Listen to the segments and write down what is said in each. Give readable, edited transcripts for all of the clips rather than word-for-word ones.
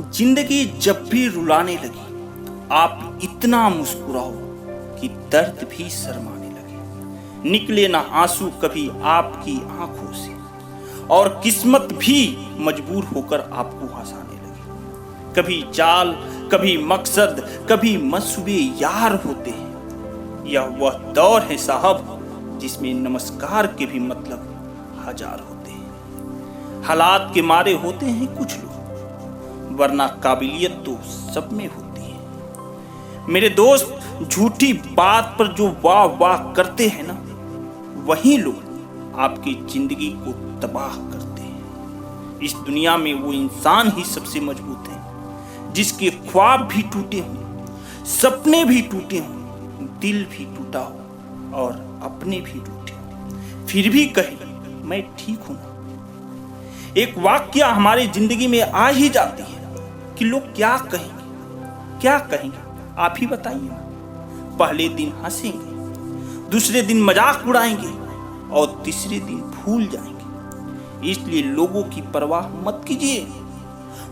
जिंदगी जब भी रुलाने लगी तो आप इतना मुस्कुराओ कि दर्द भी शर्माने लगे। निकले ना आंसू कभी आपकी आंखों से और किस्मत भी मजबूर होकर आपको हंसाने लगे। कभी चाल, कभी मकसद, कभी मंसूबे यार होते हैं। यह वह दौर है साहब जिसमें नमस्कार के भी मतलब हजार होते हैं। हालात के मारे होते हैं कुछ लोग, वरना काबिलियत तो सब में होती है। मेरे दोस्त, झूठी बात पर जो वाह वाह करते हैं ना, वही लोग आपकी जिंदगी को तबाह करते हैं। इस दुनिया में वो इंसान ही सबसे मजबूत है जिसके ख्वाब भी टूटे हों, सपने भी टूटे हों, दिल भी टूटा हो और अपने भी टूटे हों, फिर भी कहे मैं ठीक हूं। एक वाक्य हमारी जिंदगी में आ ही जाती है कि लोग क्या कहेंगे आप ही बताइए ना। पहले दिन हंसेंगे, दूसरे दिन मजाक उड़ाएंगे और तीसरे दिन भूल जाएंगे। इसलिए लोगों की परवाह मत कीजिए,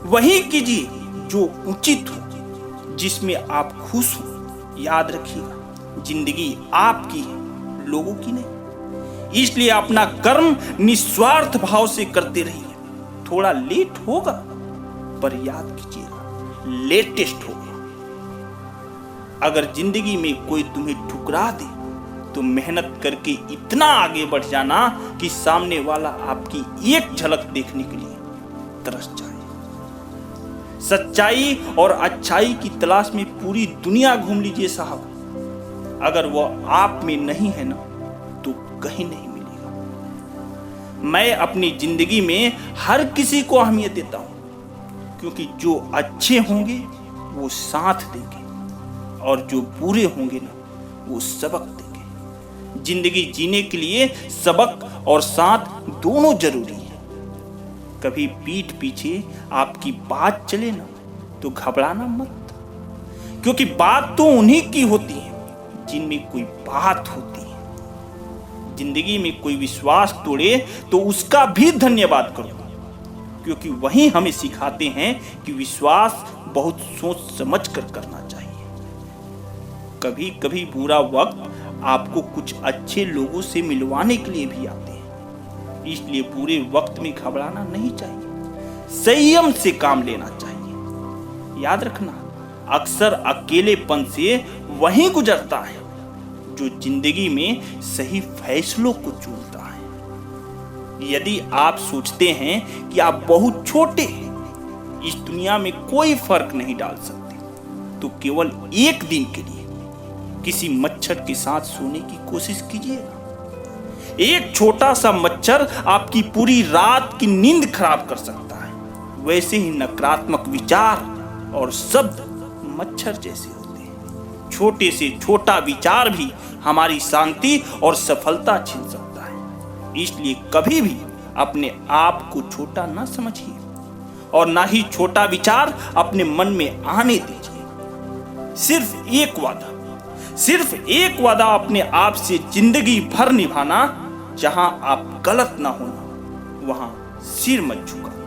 वही कीजिए जो उचित हो, जिसमें आप खुश हो। याद रखिएगा, जिंदगी आपकी है, लोगों की नहीं। इसलिए अपना कर्म निस्वार्थ भाव से करते रहिए। थोड़ा लेट होगा पर याद कीजिएगा, लेटेस्ट होगा। अगर जिंदगी में कोई तुम्हें ठुकरा दे तो मेहनत करके इतना आगे बढ़ जाना कि सामने वाला आपकी एक झलक देखने के लिए तरस जाए। सच्चाई और अच्छाई की तलाश में पूरी दुनिया घूम लीजिए साहब, अगर वह आप में नहीं है ना तो कहीं नहीं मिलेगा। मैं अपनी जिंदगी में हर किसी को अहमियत देता हूं, क्योंकि जो अच्छे होंगे वो साथ देंगे और जो बुरे होंगे ना वो सबक देंगे। जिंदगी जीने के लिए सबक और साथ दोनों जरूरी है। कभी पीठ पीछे आपकी बात चले ना तो घबराना मत, क्योंकि बात तो उन्हीं की होती है जिनमें कोई बात होती है। जिंदगी में कोई विश्वास तोड़े तो उसका भी धन्यवाद करो, क्योंकि वही हमें सिखाते हैं कि विश्वास बहुत सोच समझ कर करना चाहिए। कभी कभी बुरा वक्त आपको कुछ अच्छे लोगों से मिलवाने के लिए भी आते हैं, इसलिए बुरे वक्त में घबराना नहीं चाहिए, संयम से काम लेना चाहिए। याद रखना, अक्सर अकेलेपन से वही गुजरता है जो जिंदगी में सही फैसलों को चुनता है। यदि आप सोचते हैं कि आप बहुत छोटे हैं, इस दुनिया में कोई फर्क नहीं डाल सकते, तो केवल एक दिन के लिए किसी मच्छर के साथ सोने की कोशिश कीजिएगा। एक छोटा सा मच्छर आपकी पूरी रात की नींद खराब कर सकता है। वैसे ही नकारात्मक विचार और शब्द मच्छर जैसे होते हैं। छोटे से छोटा विचार भी हमारी शांति और सफलता छीन सकता है। इसलिए कभी भी अपने आप को छोटा ना समझिए और ना ही छोटा विचार अपने मन में आने दीजिए। सिर्फ एक वादा अपने आप से जिंदगी भर निभाना, जहां आप गलत ना होना वहां सिर मत झुकाना।